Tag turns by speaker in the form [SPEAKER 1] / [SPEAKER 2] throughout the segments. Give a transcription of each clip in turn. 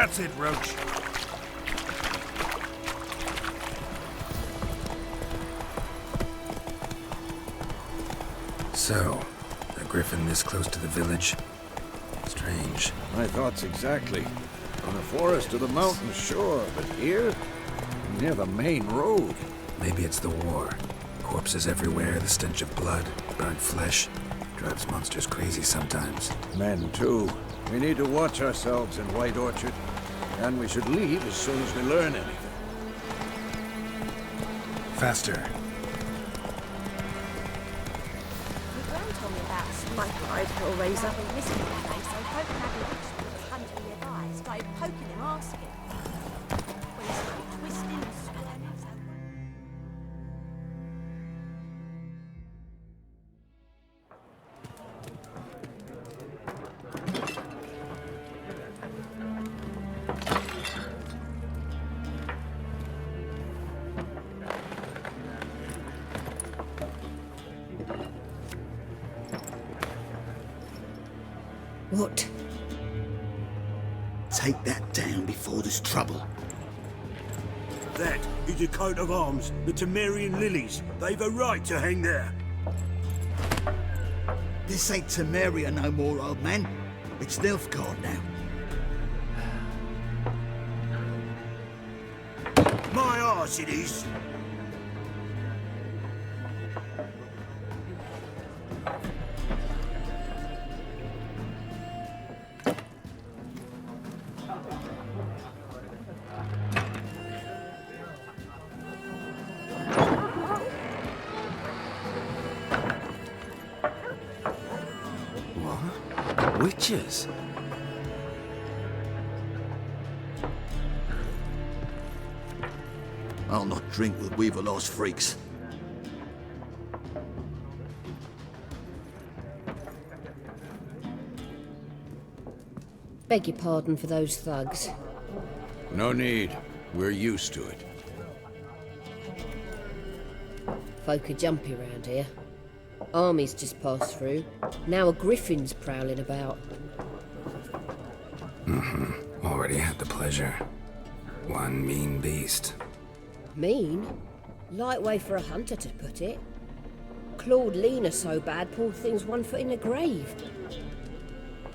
[SPEAKER 1] That's it, Roach.
[SPEAKER 2] So, a griffin this close to the village? Strange.
[SPEAKER 3] My thoughts exactly. In the forest or the mountain, sure, but here? Near the main road.
[SPEAKER 2] Maybe it's the war. Corpses everywhere, the stench of blood, burnt flesh. Drives monsters crazy sometimes.
[SPEAKER 3] Men, too. We need to watch ourselves in White Orchard. And we should leave as soon as we learn anything.
[SPEAKER 2] Faster.
[SPEAKER 4] My gran told me about a spike-eyed hellraiser and missing one day, so folk had lunch was hunting nearby, started poking him, asking. When he started twisting and swallowing himself.
[SPEAKER 5] What? Take that down before there's trouble.
[SPEAKER 1] That is a coat of arms, the Temerian lilies. They've a right to hang there.
[SPEAKER 5] This ain't Temeria no more, old man. It's Nilfgaard now.
[SPEAKER 1] My arse it is.
[SPEAKER 2] Witches?
[SPEAKER 5] I'll not drink with Weaverlaw's freaks.
[SPEAKER 6] Beg your pardon for those thugs.
[SPEAKER 3] No need. We're used to it.
[SPEAKER 6] Folk are jumpy round here. Armies just passed through. Now a griffin's prowling about.
[SPEAKER 2] Already had the pleasure. One mean beast.
[SPEAKER 6] Mean? Light way for a hunter to put it. Clawed Lena so bad, poor thing's 1 foot in the grave.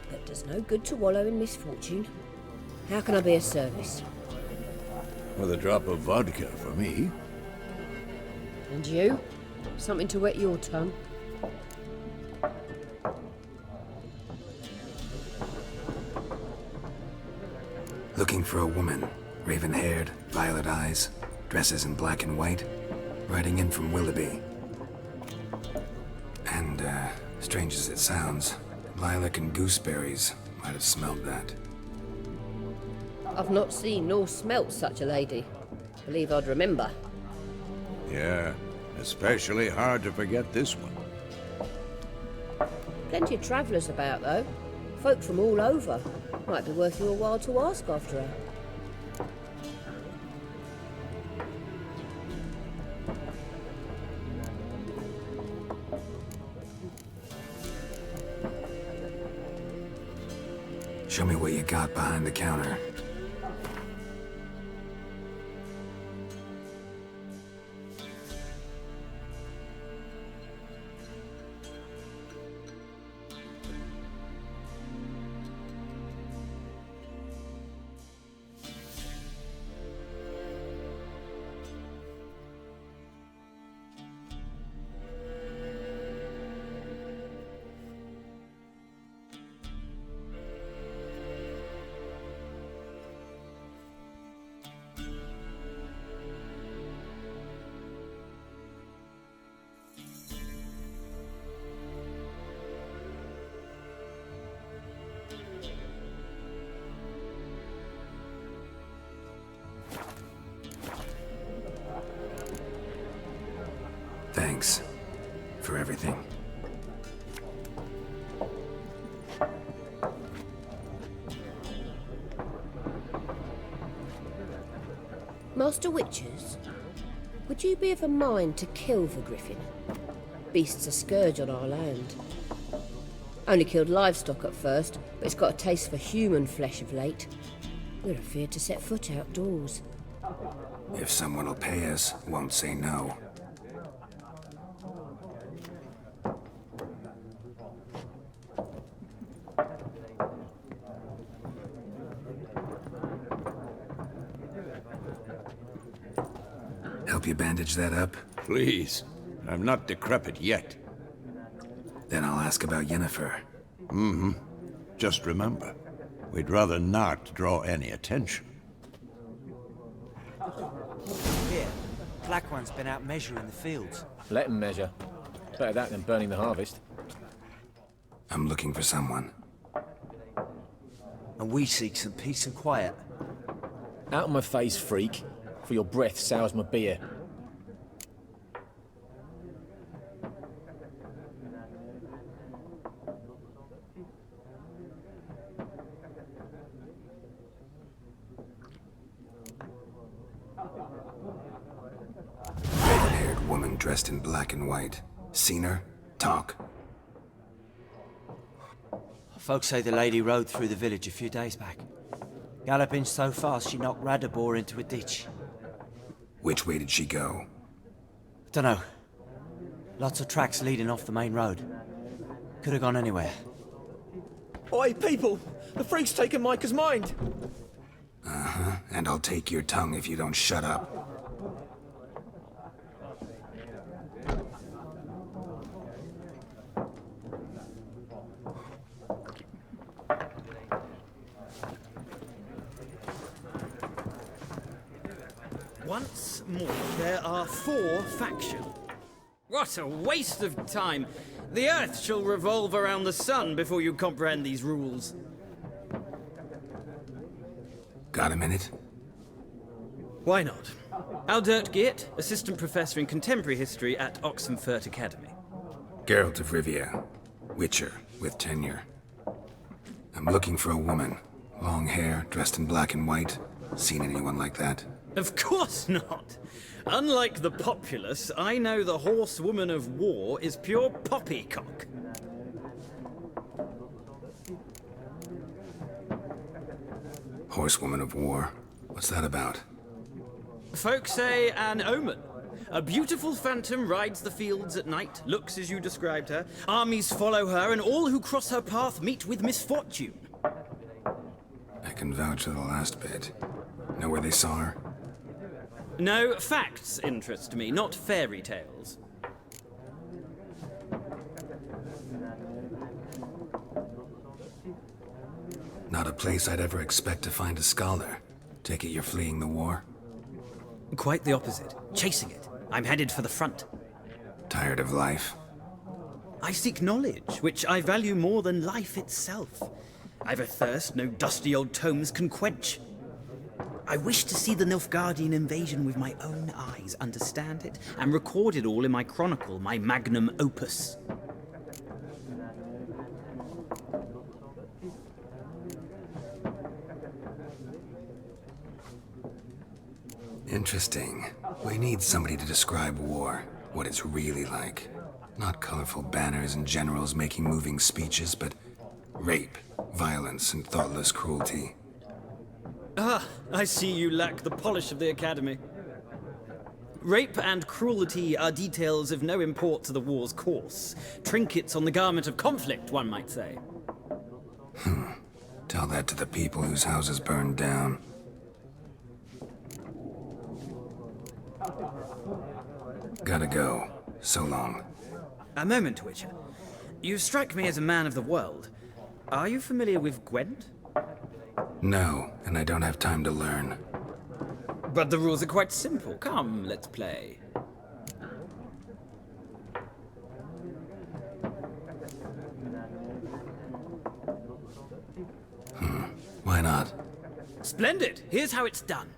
[SPEAKER 6] But does no good to wallow in misfortune. How can I be of service?
[SPEAKER 3] With a drop of vodka for me.
[SPEAKER 6] And you? Something to wet your tongue?
[SPEAKER 2] Looking for a woman. Raven-haired, violet eyes, dresses in black and white. Riding in from Willoughby. And, strange as it sounds, lilac and gooseberries might have smelled that.
[SPEAKER 6] I've not seen nor smelt such a lady. Believe I'd remember.
[SPEAKER 3] Yeah, especially hard to forget this one.
[SPEAKER 6] Plenty of travellers about, though. Folk from all over. Might be worth your while to ask after her.
[SPEAKER 2] Show me what you got behind the counter. Thanks for everything.
[SPEAKER 6] Master Witchers, would you be of a mind to kill the griffin? Beast's a scourge on our land. Only killed livestock at first, but it's got a taste for human flesh of late. We're afeard to set foot outdoors.
[SPEAKER 2] If someone will pay us, won't say no. Help you bandage that up?
[SPEAKER 3] Please. I'm not decrepit yet.
[SPEAKER 2] Then I'll ask about Yennefer.
[SPEAKER 3] Just remember, we'd rather not draw any attention.
[SPEAKER 7] Here, Black One's been out measuring the fields.
[SPEAKER 8] Let them measure. Better that than burning the harvest.
[SPEAKER 2] I'm looking for someone.
[SPEAKER 7] And we seek some peace and quiet.
[SPEAKER 8] Out of my face, freak, for your breath sours my beer.
[SPEAKER 2] Red-haired woman dressed in black and white. Seen her? Talk.
[SPEAKER 7] Folks say the lady rode through the village a few days back. Galloping so fast she knocked Radabor into a ditch.
[SPEAKER 2] Which way did she go?
[SPEAKER 7] Dunno. Lots of tracks leading off the main road. Could have gone anywhere.
[SPEAKER 8] Oi, people! The freak's taken Micah's mind!
[SPEAKER 2] And I'll take your tongue if you don't shut up.
[SPEAKER 9] Once more, there are 4 factions. What a waste of time! The Earth shall revolve around the sun before you comprehend these rules.
[SPEAKER 2] Got a minute?
[SPEAKER 9] Why not? Aldert Geert, Assistant Professor in Contemporary History at Oxenfurt Academy.
[SPEAKER 2] Geralt of Rivia. Witcher, with tenure. I'm looking for a woman. Long hair, dressed in black and white. Seen anyone like that?
[SPEAKER 9] Of course not! Unlike the populace, I know the horsewoman of war is pure poppycock.
[SPEAKER 2] Horsewoman of war. What's that about?
[SPEAKER 9] Folk say an omen. A beautiful phantom rides the fields at night, looks as you described her. Armies follow her, and all who cross her path meet with misfortune.
[SPEAKER 2] I can vouch for the last bit. Know where they saw her?
[SPEAKER 9] No, facts interest me, not fairy tales.
[SPEAKER 2] Not a place I'd ever expect to find a scholar. Take it you're fleeing the war?
[SPEAKER 9] Quite the opposite. Chasing it. I'm headed for the front.
[SPEAKER 2] Tired of life?
[SPEAKER 9] I seek knowledge, which I value more than life itself. I've a thirst no dusty old tomes can quench. I wish to see the Nilfgaardian invasion with my own eyes, understand it, and record it all in my chronicle, my magnum opus.
[SPEAKER 2] Interesting. We need somebody to describe war, what it's really like. Not colorful banners and generals making moving speeches, but rape, violence, and thoughtless cruelty.
[SPEAKER 9] Ah, I see you lack the polish of the Academy. Rape and cruelty are details of no import to the war's course. Trinkets on the garment of conflict, one might say.
[SPEAKER 2] Tell that to the people whose houses burned down. Gotta go. So long.
[SPEAKER 9] A moment, Witcher. You strike me as a man of the world. Are you familiar with Gwent?
[SPEAKER 2] No, and I don't have time to learn.
[SPEAKER 9] But the rules are quite simple. Come, let's play.
[SPEAKER 2] Why not?
[SPEAKER 9] Splendid! Here's how it's done.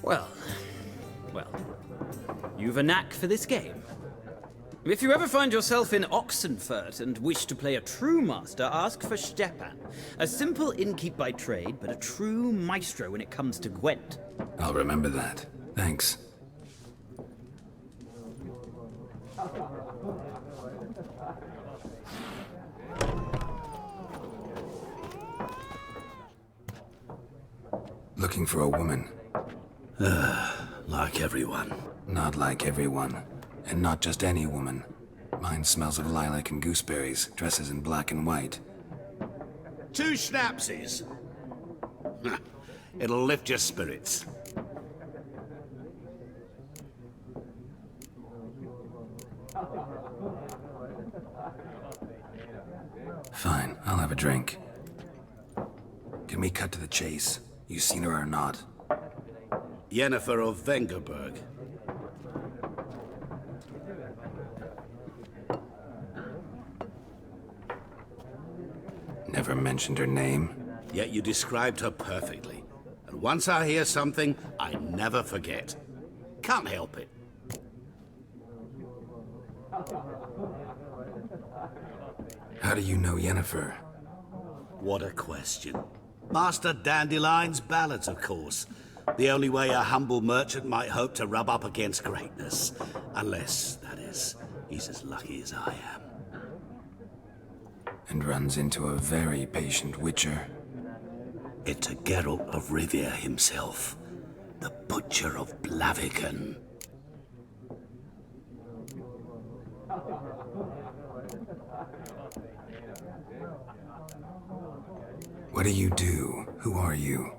[SPEAKER 9] Well, you've a knack for this game. If you ever find yourself in Oxenfurt and wish to play a true master, ask for Stepan. A simple innkeep by trade, but a true maestro when it comes to Gwent.
[SPEAKER 2] I'll remember that. Thanks. Looking for a woman.
[SPEAKER 1] Like everyone.
[SPEAKER 2] Not like everyone. And not just any woman. Mine smells of lilac and gooseberries, dresses in black and white.
[SPEAKER 1] 2 schnapsies. It'll lift your spirits.
[SPEAKER 2] Fine, I'll have a drink. Can we cut to the chase? You seen her or not?
[SPEAKER 1] Yennefer of Vengerberg.
[SPEAKER 2] Never mentioned her name.
[SPEAKER 1] Yet you described her perfectly. And once I hear something, I never forget. Can't help it.
[SPEAKER 2] How do you know Yennefer?
[SPEAKER 1] What a question. Master Dandelion's ballads, of course. The only way a humble merchant might hope to rub up against greatness. Unless, that is, he's as lucky as I am.
[SPEAKER 2] And runs into a very patient witcher.
[SPEAKER 1] It's a Geralt of Rivia himself. The Butcher of Blaviken.
[SPEAKER 2] What do you do? Who are you?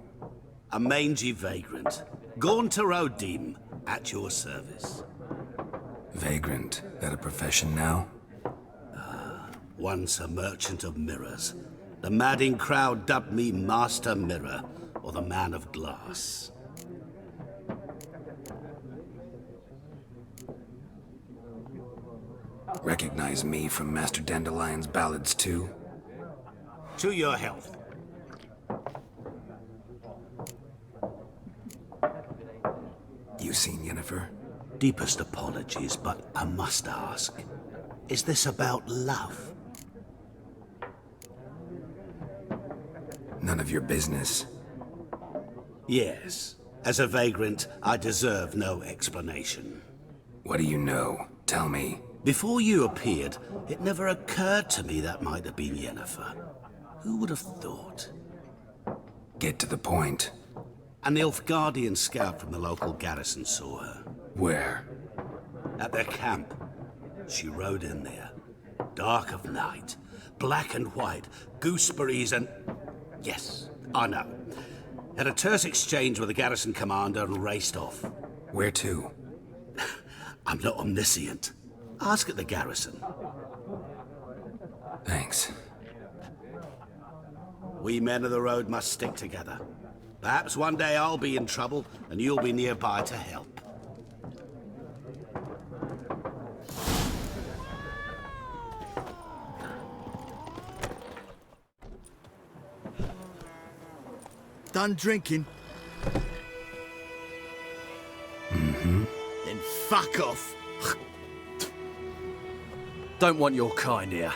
[SPEAKER 1] A mangy vagrant. Gone to Rodim, at your service.
[SPEAKER 2] Vagrant. That a profession now?
[SPEAKER 1] Once a merchant of mirrors. The madding crowd dubbed me Master Mirror, or the Man of Glass.
[SPEAKER 2] Recognize me from Master Dandelion's ballads too?
[SPEAKER 1] To your health.
[SPEAKER 2] You seen Yennefer?
[SPEAKER 1] Deepest apologies, but I must ask. Is this about love?
[SPEAKER 2] None of your business.
[SPEAKER 1] Yes. As a vagrant, I deserve no explanation.
[SPEAKER 2] What do you know? Tell me.
[SPEAKER 1] Before you appeared, it never occurred to me that might have been Yennefer. Who would have thought?
[SPEAKER 2] Get to the point.
[SPEAKER 1] An Nilfgaardian scout from the local garrison saw her.
[SPEAKER 2] Where?
[SPEAKER 1] At their camp. She rode in there. Dark of night. Black and white. Gooseberries and... Yes, I know. Had a terse exchange with the garrison commander and raced off.
[SPEAKER 2] Where to?
[SPEAKER 1] I'm not omniscient. Ask at the garrison.
[SPEAKER 2] Thanks.
[SPEAKER 1] We men of the road must stick together. Perhaps one day I'll be in trouble and you'll be nearby to help.
[SPEAKER 5] Done drinking?
[SPEAKER 2] Mm-hmm.
[SPEAKER 5] Then fuck off.
[SPEAKER 8] Don't want your kind here.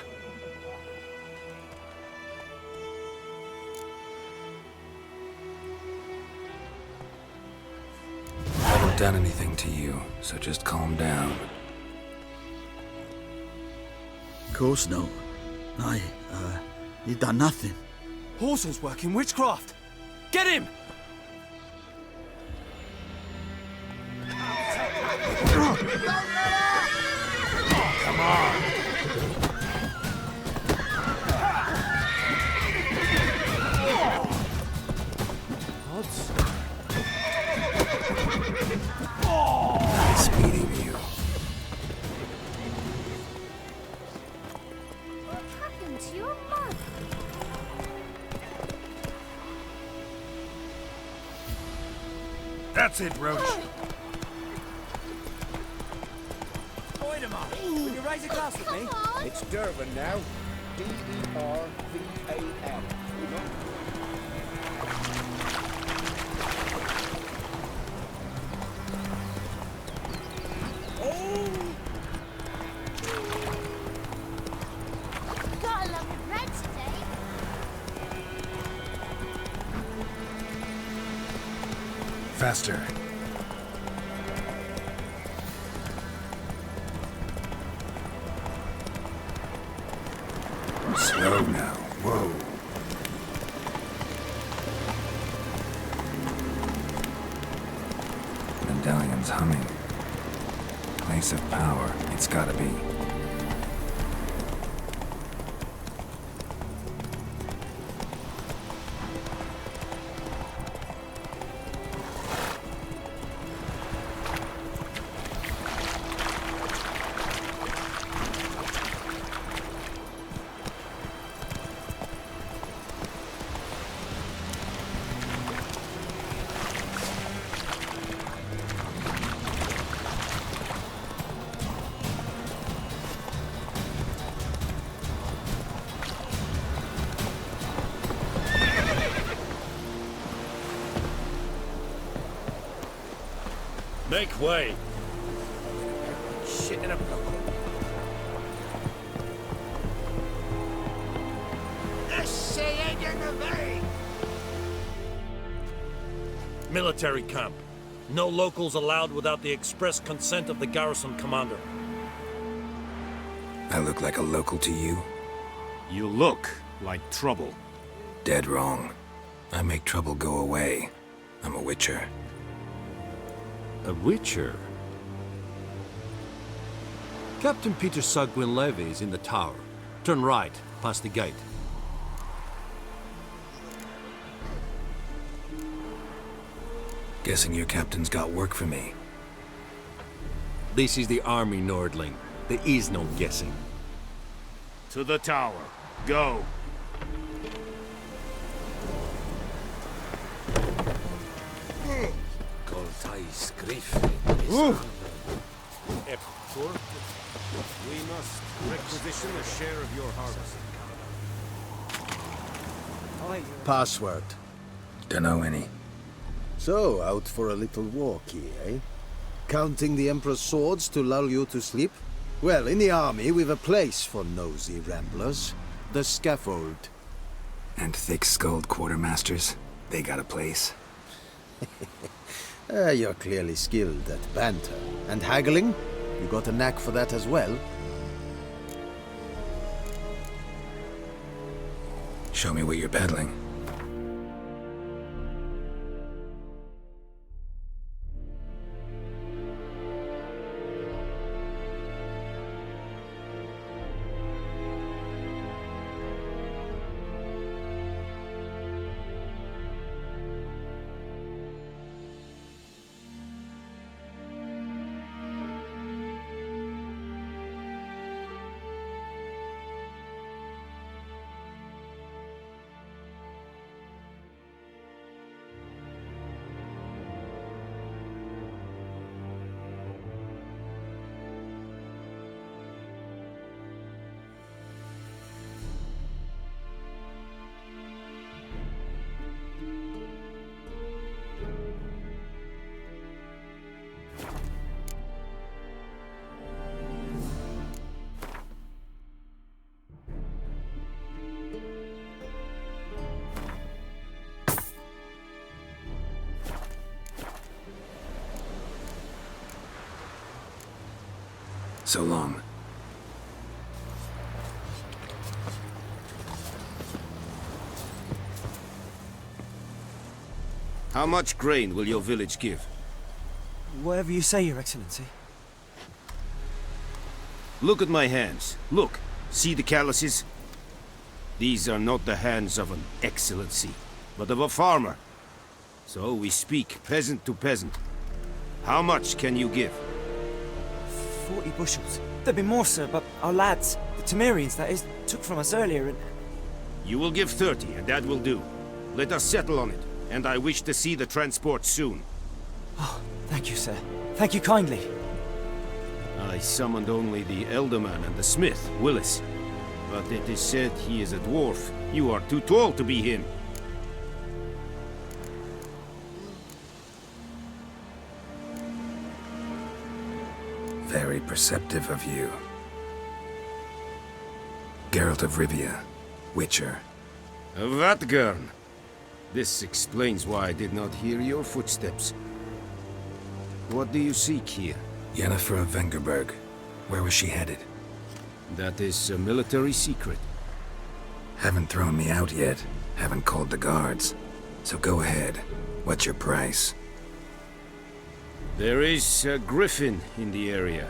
[SPEAKER 2] I haven't done anything to you, so just calm down.
[SPEAKER 5] Of course no. You done nothing.
[SPEAKER 8] Horses working witchcraft. Get him!
[SPEAKER 3] Come on!
[SPEAKER 2] Nice meeting you.
[SPEAKER 4] What happened to your mother?
[SPEAKER 3] That's it, Roach.
[SPEAKER 7] Will you raise a glass with me?
[SPEAKER 3] It's Dervan now. D-E-R-V-A-N.
[SPEAKER 2] Faster. Slow now. Whoa. Medallion's humming. Place of power. It's gotta be.
[SPEAKER 8] Make way!
[SPEAKER 7] Shit in a block.
[SPEAKER 8] Military camp. No locals allowed without the express consent of the garrison commander.
[SPEAKER 2] I look like a local to you?
[SPEAKER 3] You look like trouble.
[SPEAKER 2] Dead wrong. I make trouble go away. I'm a witcher.
[SPEAKER 10] A witcher? Captain Peter Sagwin Levy is in the tower. Turn right, past the gate.
[SPEAKER 2] Guessing your captain's got work for me.
[SPEAKER 10] This is the army, Nordling. There is no guessing.
[SPEAKER 3] To the tower. Go. We must requisition a share of your harvest.
[SPEAKER 5] Password.
[SPEAKER 2] Dunno any.
[SPEAKER 5] So, out for a little walkie, eh? Counting the Emperor's swords to lull you to sleep? Well, in the army, we've a place for nosy ramblers. The scaffold.
[SPEAKER 2] And thick-skulled quartermasters. They got a place.
[SPEAKER 5] You're clearly skilled at banter. And haggling? You got a knack for that as well?
[SPEAKER 2] Show me what you're peddling. So long.
[SPEAKER 3] How much grain will your village give?
[SPEAKER 7] Whatever you say, Your Excellency.
[SPEAKER 3] Look at my hands. Look. See the calluses? These are not the hands of an excellency, but of a farmer. So we speak peasant to peasant. How much can you give?
[SPEAKER 7] 40 bushels. There'd be more, sir, but our lads, the Temerians, that is, took from us earlier and...
[SPEAKER 3] You will give 30, and that will do. Let us settle on it, and I wish to see the transport soon.
[SPEAKER 7] Oh, thank you, sir. Thank you kindly.
[SPEAKER 3] I summoned only the Elderman and the smith, Willis. But it is said he is a dwarf. You are too tall to be him.
[SPEAKER 2] Very perceptive of you. Geralt of Rivia, Witcher.
[SPEAKER 3] Vatgern. This explains why I did not hear your footsteps. What do you seek here?
[SPEAKER 2] Yennefer of Vengerberg. Where was she headed?
[SPEAKER 3] That is a military secret.
[SPEAKER 2] Haven't thrown me out yet. Haven't called the guards. So go ahead. What's your price?
[SPEAKER 3] There is a griffin in the area.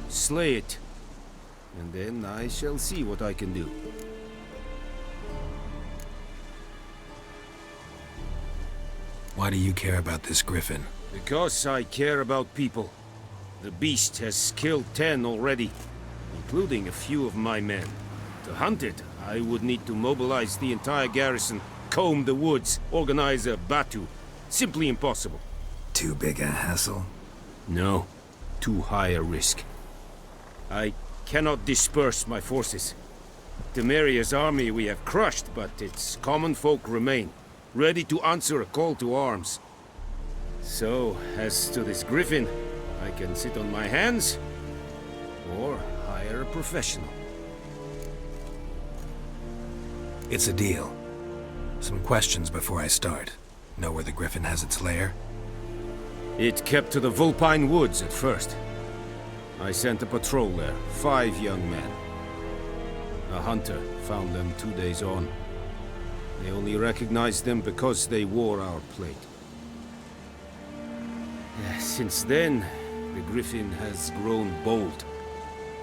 [SPEAKER 3] Slay it, and then I shall see what I can do.
[SPEAKER 2] Why do you care about this griffin?
[SPEAKER 3] Because I care about people. The beast has killed 10 already, including a few of my men. To hunt it, I would need to mobilize the entire garrison, comb the woods, organize a batu. Simply impossible.
[SPEAKER 2] Too big a hassle?
[SPEAKER 3] No, too high a risk. I cannot disperse my forces. Temeria's army we have crushed, but its common folk remain, ready to answer a call to arms. So, as to this griffin, I can sit on my hands, or hire a professional.
[SPEAKER 2] It's a deal. Some questions before I start. Know where the griffin has its lair?
[SPEAKER 3] It kept to the Vulpine Woods at first. I sent a patrol there, 5 young men. A hunter found them 2 days on. They only recognized them because they wore our plate. Since then, the griffin has grown bold.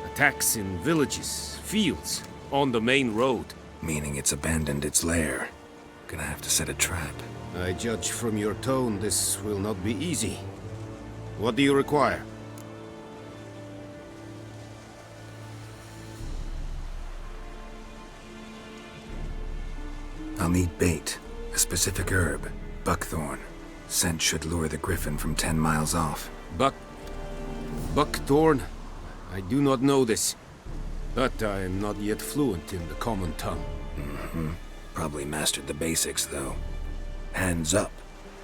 [SPEAKER 3] Attacks in villages, fields, on the main road.
[SPEAKER 2] Meaning it's abandoned its lair. Gonna have to set a trap.
[SPEAKER 3] I judge from your tone this will not be easy. What do you require?
[SPEAKER 2] I'll need bait, a specific herb, buckthorn. Scent should lure the griffin from 10 miles off.
[SPEAKER 3] Buckthorn? I do not know this. But I am not yet fluent in the common tongue.
[SPEAKER 2] Mm-hmm. Probably mastered the basics, though. Hands up.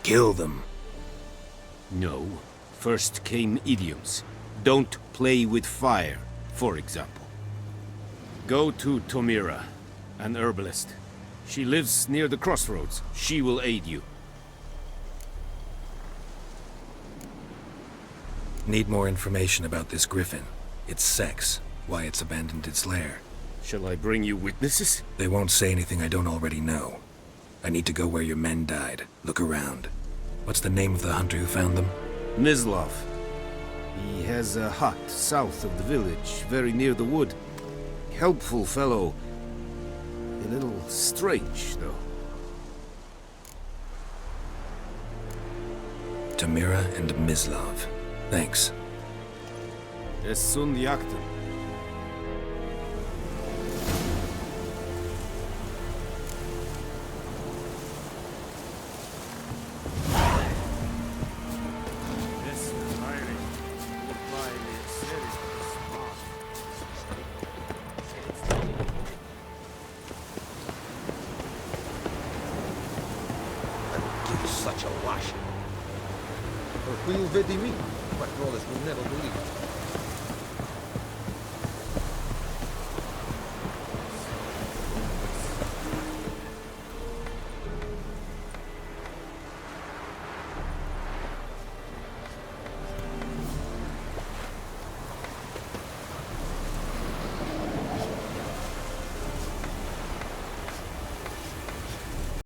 [SPEAKER 2] Kill them.
[SPEAKER 3] No. First came idioms. Don't play with fire, for example. Go to Tomira, an herbalist. She lives near the crossroads. She will aid you.
[SPEAKER 2] Need more information about this griffin. Its sex, why it's abandoned its lair.
[SPEAKER 3] Shall I bring you witnesses?
[SPEAKER 2] They won't say anything I don't already know. I need to go where your men died. Look around. What's the name of the hunter who found them?
[SPEAKER 3] Mislav. He has a hut south of the village, very near the wood. Helpful fellow. A little strange, though.
[SPEAKER 2] Tamira and Mislav. Thanks.
[SPEAKER 3] Es sunt jactum.
[SPEAKER 11] Such a wash. Qui lo vedi me, quattr'ore will never believe it.